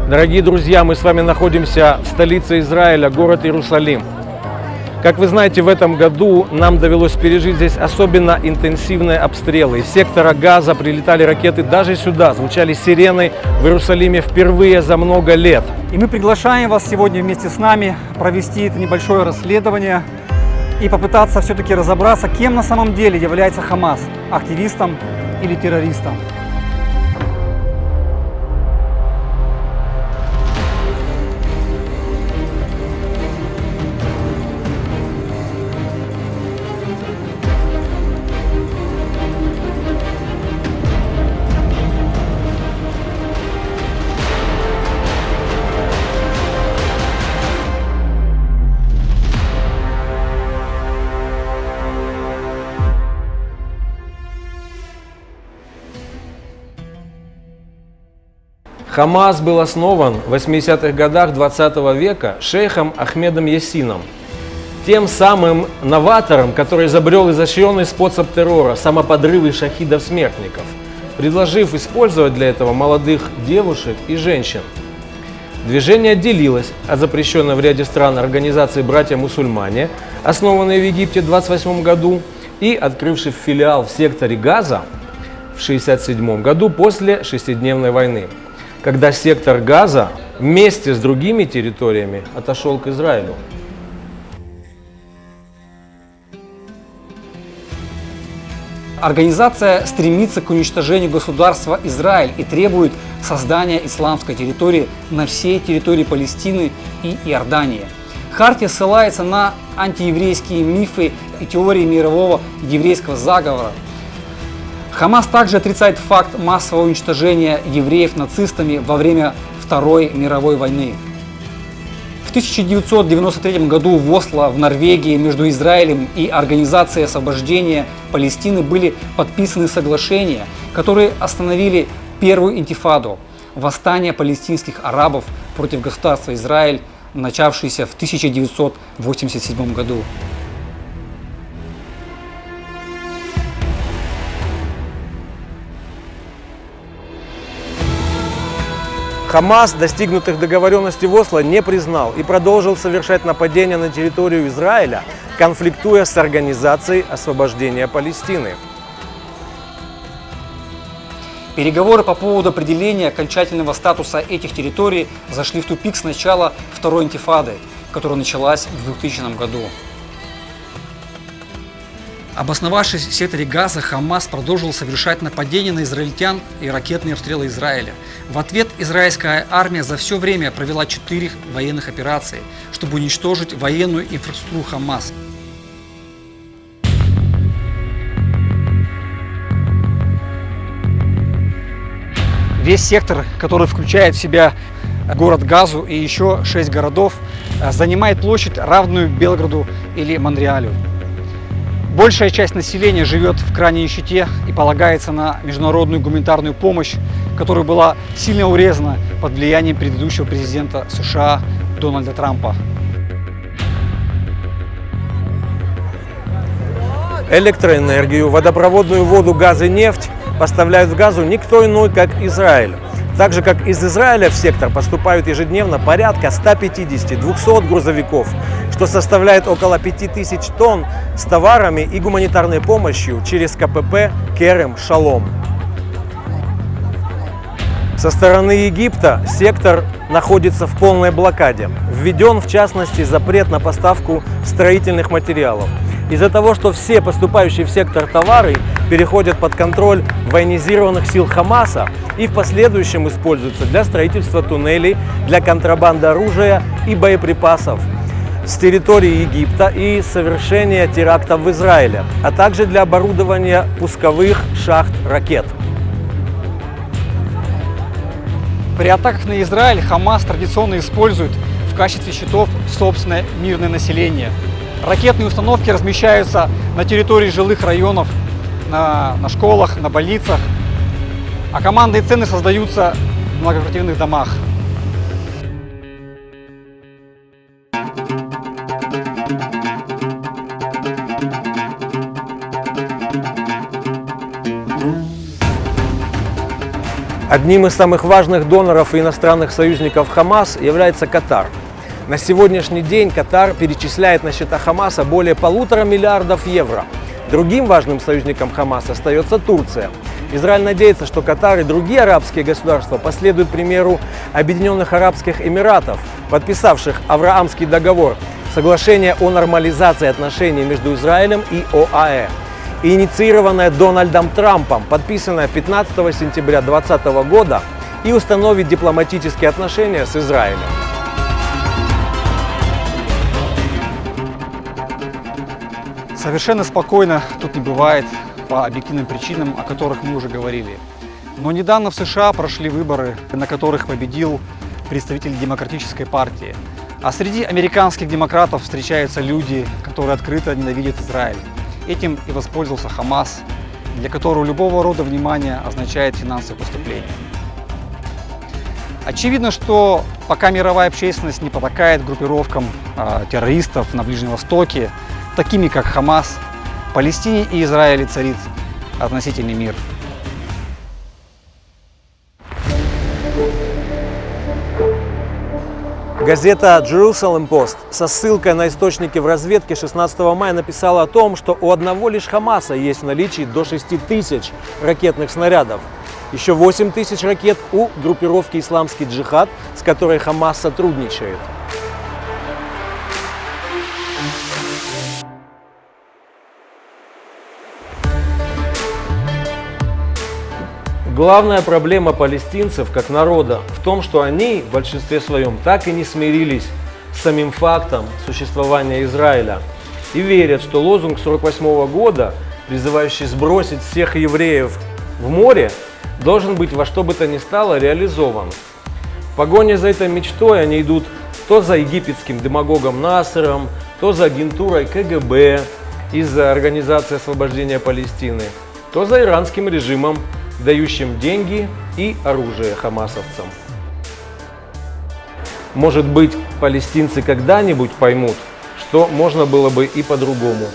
Дорогие друзья, мы с вами находимся в столице Израиля, город Иерусалим. Как вы знаете, в этом году нам довелось пережить здесь особенно интенсивные обстрелы. Из сектора Газа прилетали ракеты даже сюда, звучали сирены в Иерусалиме впервые за много лет. И мы приглашаем вас сегодня вместе с нами провести это небольшое расследование и попытаться все-таки разобраться, кем на самом деле является Хамас – активистом или террористом. Хамас был основан в 80-х годах 20 века шейхом Ахмедом Ясином, тем самым новатором, который изобрел изощренный способ террора – самоподрывы шахидов-смертников, предложив использовать для этого молодых девушек и женщин. Движение отделилось от запрещенной в ряде стран организации «Братья-мусульмане», основанной в Египте в 1928 году и открывшей филиал в секторе Газа в 1967 году после шестидневной войны, когда сектор Газа вместе с другими территориями отошел к Израилю. Организация стремится к уничтожению государства Израиль и требует создания исламской территории на всей территории Палестины и Иордании. Хартия ссылается на антиеврейские мифы и теории мирового еврейского заговора. Хамас также отрицает факт массового уничтожения евреев нацистами во время Второй мировой войны. В 1993 году в Осло, в Норвегии, между Израилем и Организацией освобождения Палестины были подписаны соглашения, которые остановили первую интифаду – восстание палестинских арабов против государства Израиль, начавшееся в 1987 году. Хамас достигнутых договоренностей в Осло не признал и продолжил совершать нападения на территорию Израиля, конфликтуя с Организацией освобождения Палестины. Переговоры по поводу определения окончательного статуса этих территорий зашли в тупик с начала Второй интифады, которая началась в 2000 году. Обосновавшись в секторе Газа, Хамас продолжил совершать нападения на израильтян и ракетные обстрелы Израиля. В ответ израильская армия за все время провела 4 военных операций, чтобы уничтожить военную инфраструктуру Хамас. Весь сектор, который включает в себя город Газу и еще 6 городов, занимает площадь, равную Белграду или Монреалю. Большая часть населения живет в крайней нищете и полагается на международную гуманитарную помощь, которая была сильно урезана под влиянием предыдущего президента США Дональда Трампа. Электроэнергию, водопроводную воду, газ и нефть поставляют в Газу никто иной, как Израиль. Так же, как из Израиля в сектор поступают ежедневно порядка 150-200 грузовиков, что составляет около 5000 тонн с товарами и гуманитарной помощью через КПП Керем-Шалом. Со стороны Египта сектор находится в полной блокаде. Введен, в частности, запрет на поставку строительных материалов. Из-за того, что все поступающие в сектор товары переходят под контроль военизированных сил Хамаса и в последующем используются для строительства туннелей, для контрабанды оружия и боеприпасов с территории Египта и совершения терактов в Израиле, а также для оборудования пусковых шахт ракет. При атаках на Израиль Хамас традиционно использует в качестве щитов собственное мирное население. Ракетные установки размещаются на территории жилых районов, на школах, на больницах, а командные цены создаются в многоквартирных домах. Одним из самых важных доноров и иностранных союзников Хамас является Катар. На сегодняшний день Катар перечисляет на счета Хамаса более 1,5 миллиарда евро. Другим важным союзником Хамаса остается Турция. Израиль надеется, что Катар и другие арабские государства последуют примеру Объединенных Арабских Эмиратов, подписавших Авраамский договор, соглашение о нормализации отношений между Израилем и ОАЭ, и инициированное Дональдом Трампом, подписанное 15 сентября 2020 года, и установить дипломатические отношения с Израилем. Совершенно спокойно тут не бывает по объективным причинам, о которых мы уже говорили. Но недавно в США прошли выборы, на которых победил представитель Демократической партии. А среди американских демократов встречаются люди, которые открыто ненавидят Израиль. Этим и воспользовался Хамас, для которого любого рода внимание означает финансовые поступления. Очевидно, что пока мировая общественность не потакает группировкам террористов на Ближнем Востоке, такими как Хамас, в Палестине и Израиле царит относительный мир. Газета Jerusalem Post со ссылкой на источники в разведке 16 мая написала о том, что у одного лишь Хамаса есть в наличии до 6 тысяч ракетных снарядов. Еще 8 тысяч ракет у группировки «Исламский джихад», с которой Хамас сотрудничает. Главная проблема палестинцев как народа в том, что они в большинстве своем так и не смирились с самим фактом существования Израиля и верят, что лозунг 1948 года, призывающий сбросить всех евреев в море, должен быть во что бы то ни стало реализован. В погоне за этой мечтой они идут то за египетским демагогом Насером, то за агентурой КГБ из-за Организации освобождения Палестины, то за иранским режимом, дающим деньги и оружие хамасовцам. Может быть, палестинцы когда-нибудь поймут, что можно было бы и по-другому.